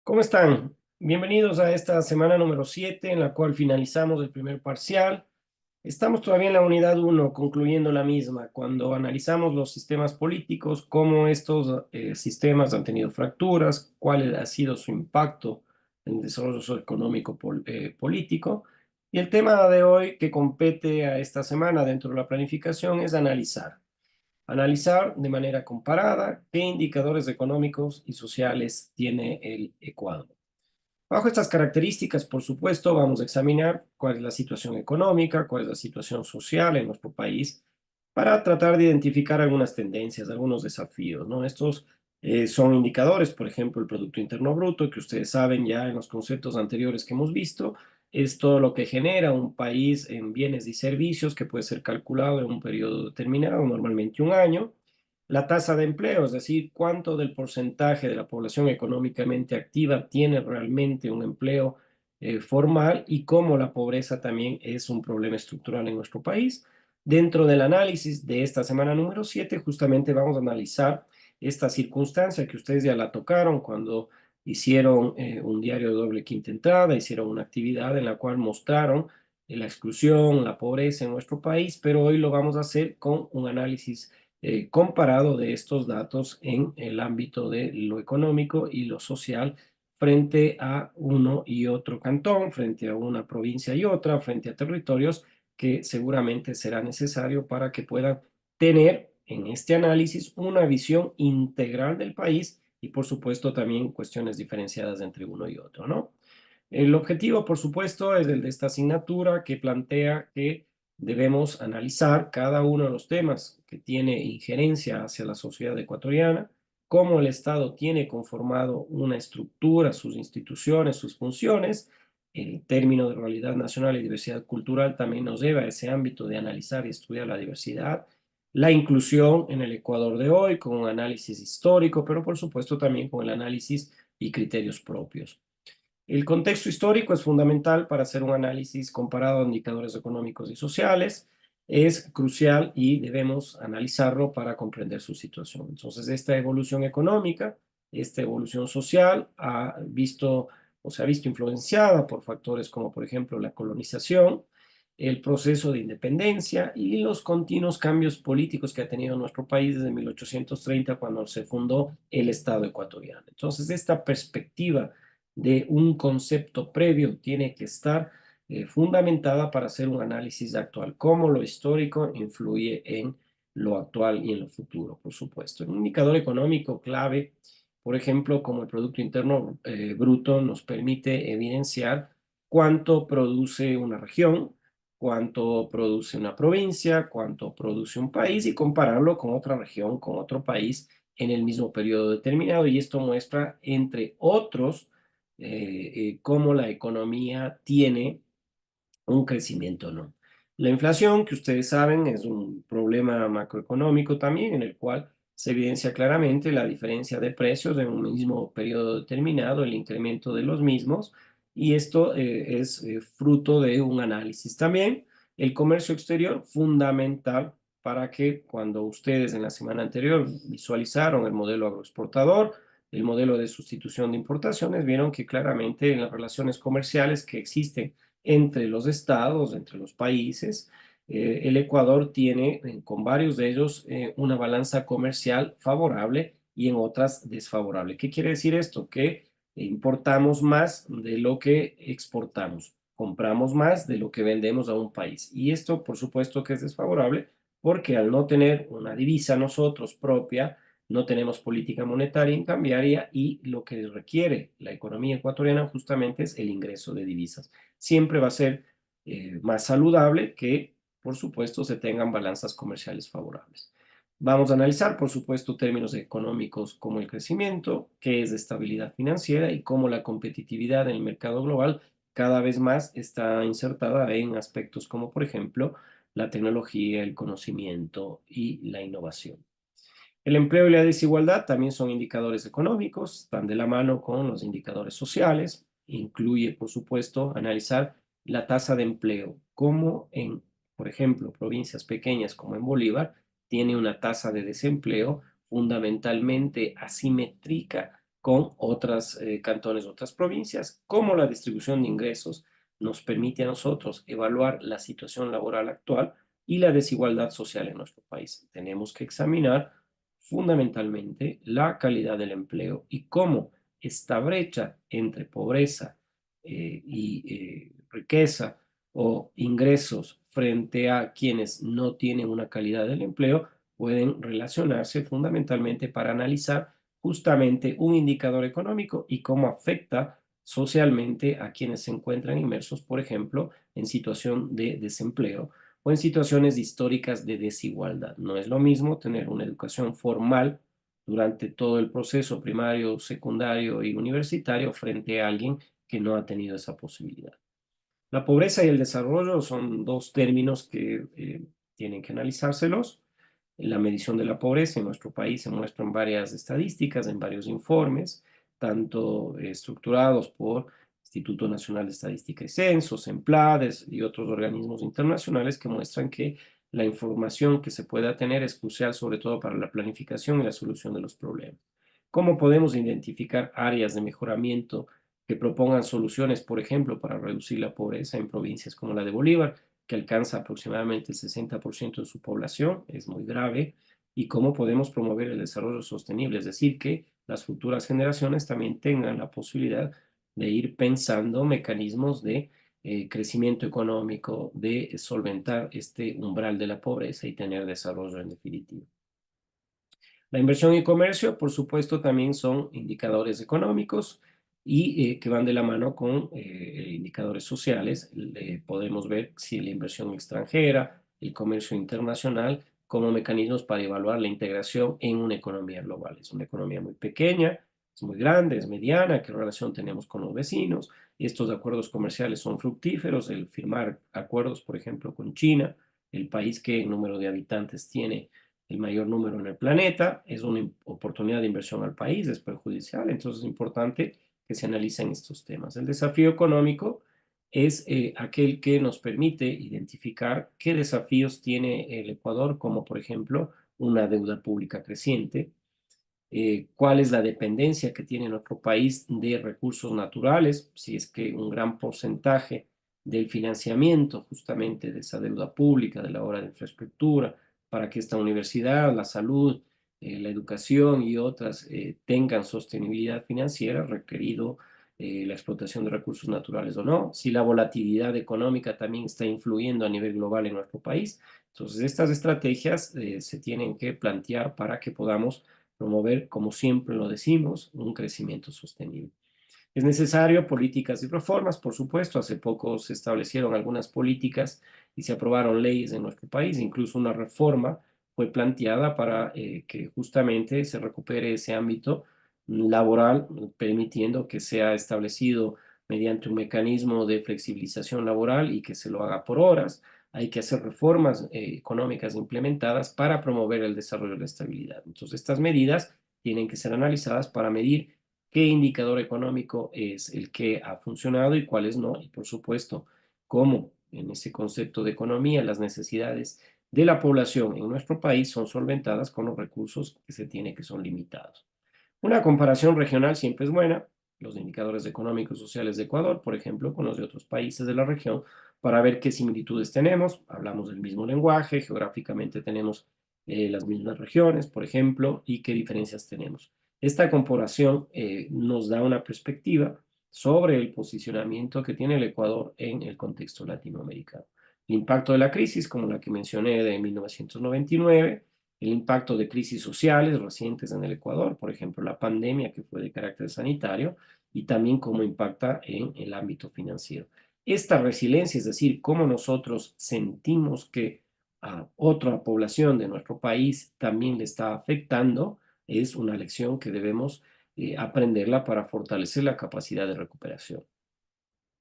¿Cómo están? Bienvenidos a esta semana número 7, en la cual finalizamos el primer parcial. Estamos todavía en la unidad uno, concluyendo la misma, cuando analizamos los sistemas políticos, cómo estos sistemas han tenido fracturas, cuál ha sido su impacto en el desarrollo socioeconómico político. Y el tema de hoy que compete a esta semana dentro de la planificación es analizar de manera comparada qué indicadores económicos y sociales tiene el Ecuador. Bajo estas características, por supuesto, vamos a examinar cuál es la situación económica, cuál es la situación social en nuestro país, para tratar de identificar algunas tendencias, algunos desafíos, ¿no? Estos son indicadores, por ejemplo, el Producto Interno Bruto, que ustedes saben ya en los conceptos anteriores que hemos visto, es todo lo que genera un país en bienes y servicios que puede ser calculado en un periodo determinado, normalmente un año. La tasa de empleo, es decir, cuánto del porcentaje de la población económicamente activa tiene realmente un empleo formal y cómo la pobreza también es un problema estructural en nuestro país. Dentro del análisis de esta semana número 7, justamente vamos a analizar esta circunstancia que ustedes ya la tocaron cuando hicieron un diario de doble quinta entrada, hicieron una actividad en la cual mostraron la exclusión, la pobreza en nuestro país, pero hoy lo vamos a hacer con un análisis comparado de estos datos en el ámbito de lo económico y lo social frente a uno y otro cantón, frente a una provincia y otra, frente a territorios que seguramente será necesario para que puedan tener en este análisis una visión integral del país y por supuesto también cuestiones diferenciadas entre uno y otro, ¿no? El objetivo, por supuesto, es el de esta asignatura que plantea que debemos analizar cada uno de los temas que tiene injerencia hacia la sociedad ecuatoriana, cómo el Estado tiene conformado una estructura, sus instituciones, sus funciones. El término de realidad nacional y diversidad cultural también nos lleva a ese ámbito de analizar y estudiar la diversidad, la inclusión en el Ecuador de hoy con un análisis histórico, pero por supuesto también con el análisis y criterios propios. El contexto histórico es fundamental para hacer un análisis comparado a indicadores económicos y sociales. Es crucial y debemos analizarlo para comprender su situación. Entonces, esta evolución económica, esta evolución social ha visto o se ha visto influenciada por factores como, por ejemplo, la colonización, el proceso de independencia y los continuos cambios políticos que ha tenido nuestro país desde 1830, cuando se fundó el Estado ecuatoriano. Entonces, esta perspectiva de un concepto previo tiene que estar fundamentada para hacer un análisis actual, cómo lo histórico influye en lo actual y en lo futuro, por supuesto. Un indicador económico clave, por ejemplo, como el Producto Interno Bruto, nos permite evidenciar cuánto produce una región, cuánto produce una provincia, cuánto produce un país y compararlo con otra región, con otro país en el mismo periodo determinado. Y esto muestra, entre otros, cómo la economía tiene un crecimiento o no. La inflación, que ustedes saben, es un problema macroeconómico también en el cual se evidencia claramente la diferencia de precios en un mismo periodo determinado, el incremento de los mismos, y esto es fruto de un análisis también. El comercio exterior, fundamental para que cuando ustedes en la semana anterior visualizaron el modelo agroexportador, el modelo de sustitución de importaciones, vieron que claramente en las relaciones comerciales que existen entre los estados, entre los países, el Ecuador tiene con varios de ellos una balanza comercial favorable y en otras desfavorable. ¿Qué quiere decir esto? Que importamos más de lo que exportamos, compramos más de lo que vendemos a un país. Y esto, por supuesto, que es desfavorable porque al no tener una divisa nosotros propia, no tenemos política monetaria y cambiaria y lo que requiere la economía ecuatoriana justamente es el ingreso de divisas. Siempre va a ser más saludable que, por supuesto, se tengan balanzas comerciales favorables. Vamos a analizar, por supuesto, términos económicos como el crecimiento, qué es estabilidad financiera y cómo la competitividad en el mercado global cada vez más está insertada en aspectos como, por ejemplo, la tecnología, el conocimiento y la innovación. El empleo y la desigualdad también son indicadores económicos, están de la mano con los indicadores sociales. Incluye, por supuesto, analizar la tasa de empleo, como en, por ejemplo, provincias pequeñas como en Bolívar, tiene una tasa de desempleo fundamentalmente asimétrica con otras cantones, otras provincias, cómo la distribución de ingresos nos permite a nosotros evaluar la situación laboral actual y la desigualdad social en nuestro país. Tenemos que examinar fundamentalmente la calidad del empleo y cómo esta brecha entre pobreza y riqueza o ingresos frente a quienes no tienen una calidad del empleo pueden relacionarse fundamentalmente para analizar justamente un indicador económico y cómo afecta socialmente a quienes se encuentran inmersos, por ejemplo, en situación de desempleo o en situaciones históricas de desigualdad. No es lo mismo tener una educación formal durante todo el proceso primario, secundario y universitario frente a alguien que no ha tenido esa posibilidad. La pobreza y el desarrollo son dos términos que tienen que analizárselos. La medición de la pobreza en nuestro país se muestra en varias estadísticas, en varios informes, tanto estructurados por Instituto Nacional de Estadística y Censos, EMPLADES y otros organismos internacionales que muestran que la información que se pueda tener es crucial sobre todo para la planificación y la solución de los problemas. ¿Cómo podemos identificar áreas de mejoramiento que propongan soluciones, por ejemplo, para reducir la pobreza en provincias como la de Bolívar, que alcanza aproximadamente el 60% de su población, es muy grave, y cómo podemos promover el desarrollo sostenible, es decir, que las futuras generaciones también tengan la posibilidad de ir pensando mecanismos de crecimiento económico, de solventar este umbral de la pobreza y tener desarrollo en definitiva. La inversión y comercio, por supuesto, también son indicadores económicos y que van de la mano con indicadores sociales. Podemos ver si la inversión extranjera, el comercio internacional, como mecanismos para evaluar la integración en una economía global. Es una economía muy pequeña, es muy grande, es mediana, qué relación tenemos con los vecinos. Estos acuerdos comerciales son fructíferos, el firmar acuerdos, por ejemplo, con China, el país que en número de habitantes tiene el mayor número en el planeta, es una oportunidad de inversión al país, es perjudicial, entonces es importante que se analicen estos temas. El desafío económico es aquel que nos permite identificar qué desafíos tiene el Ecuador, como por ejemplo una deuda pública creciente, cuál es la dependencia que tiene nuestro país de recursos naturales, si es que un gran porcentaje del financiamiento justamente de esa deuda pública, de la obra de infraestructura, para que esta universidad, la salud, la educación y otras tengan sostenibilidad financiera, requerido la explotación de recursos naturales o no, si la volatilidad económica también está influyendo a nivel global en nuestro país. Entonces, estas estrategias se tienen que plantear para que podamos promover, como siempre lo decimos, un crecimiento sostenible. Es necesario políticas y reformas, por supuesto. Hace poco se establecieron algunas políticas y se aprobaron leyes en nuestro país. Incluso una reforma fue planteada para que justamente se recupere ese ámbito laboral, permitiendo que sea establecido mediante un mecanismo de flexibilización laboral y que se lo haga por horas. Hay que hacer reformas económicas implementadas para promover el desarrollo y la estabilidad. Entonces, estas medidas tienen que ser analizadas para medir qué indicador económico es el que ha funcionado y cuáles no, y por supuesto, cómo en ese concepto de economía las necesidades de la población en nuestro país son solventadas con los recursos que se tiene que son limitados. Una comparación regional siempre es buena, los indicadores económicos y sociales de Ecuador, por ejemplo, con los de otros países de la región, para ver qué similitudes tenemos. Hablamos del mismo lenguaje, geográficamente tenemos las mismas regiones, por ejemplo, y qué diferencias tenemos. Esta comparación nos da una perspectiva sobre el posicionamiento que tiene el Ecuador en el contexto latinoamericano. El impacto de la crisis, como la que mencioné de 1999, el impacto de crisis sociales recientes en el Ecuador, por ejemplo, la pandemia que fue de carácter sanitario, y también cómo impacta en el ámbito financiero. Esta resiliencia, es decir, cómo nosotros sentimos que a otra población de nuestro país también le está afectando, es una lección que debemos aprenderla para fortalecer la capacidad de recuperación.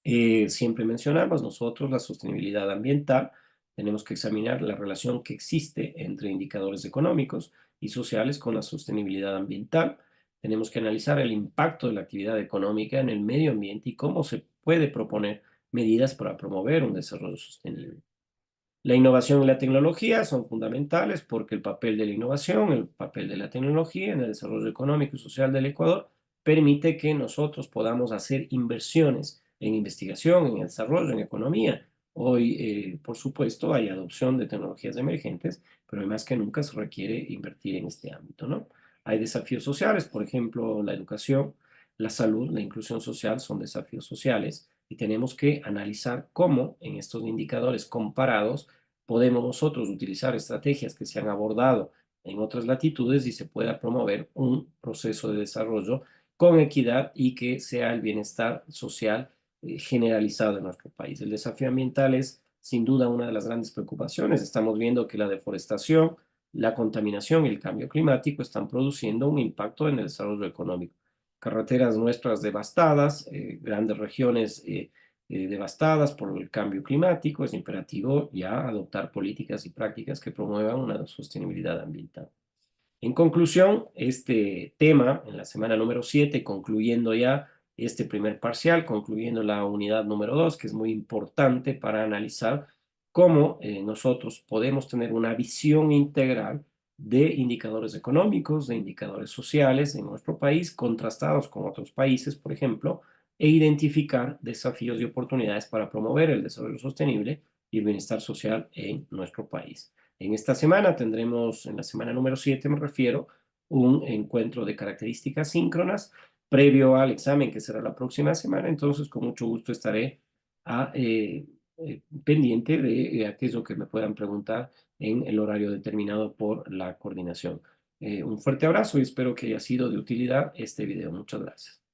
Siempre mencionamos nosotros la sostenibilidad ambiental. Tenemos que examinar la relación que existe entre indicadores económicos y sociales con la sostenibilidad ambiental. Tenemos que analizar el impacto de la actividad económica en el medio ambiente y cómo se puede proponer medidas para promover un desarrollo sostenible. La innovación y la tecnología son fundamentales porque el papel de la innovación, el papel de la tecnología en el desarrollo económico y social del Ecuador permite que nosotros podamos hacer inversiones en investigación, en desarrollo, en economía. Hoy, por supuesto, hay adopción de tecnologías emergentes, pero hoy más que nunca se requiere invertir en este ámbito, ¿no? Hay desafíos sociales, por ejemplo, la educación, la salud, la inclusión social son desafíos sociales y tenemos que analizar cómo en estos indicadores comparados podemos nosotros utilizar estrategias que se han abordado en otras latitudes y se pueda promover un proceso de desarrollo con equidad y que sea el bienestar social generalizado en nuestro país. El desafío ambiental es sin duda una de las grandes preocupaciones. Estamos viendo que la deforestación, la contaminación y el cambio climático están produciendo un impacto en el desarrollo económico. Carreteras nuestras devastadas, grandes regiones devastadas por el cambio climático, es imperativo ya adoptar políticas y prácticas que promuevan una sostenibilidad ambiental. En conclusión, este tema en la semana número 7, concluyendo ya este primer parcial, concluyendo la unidad número 2, que es muy importante para analizar cómo nosotros podemos tener una visión integral de indicadores económicos, de indicadores sociales en nuestro país, contrastados con otros países, por ejemplo, e identificar desafíos y oportunidades para promover el desarrollo sostenible y el bienestar social en nuestro país. En esta semana tendremos, en la semana número 7 me refiero, un encuentro de características síncronas previo al examen que será la próxima semana, entonces con mucho gusto estaré pendiente de aquello que me puedan preguntar en el horario determinado por la coordinación. Un fuerte abrazo y espero que haya sido de utilidad este video. Muchas gracias.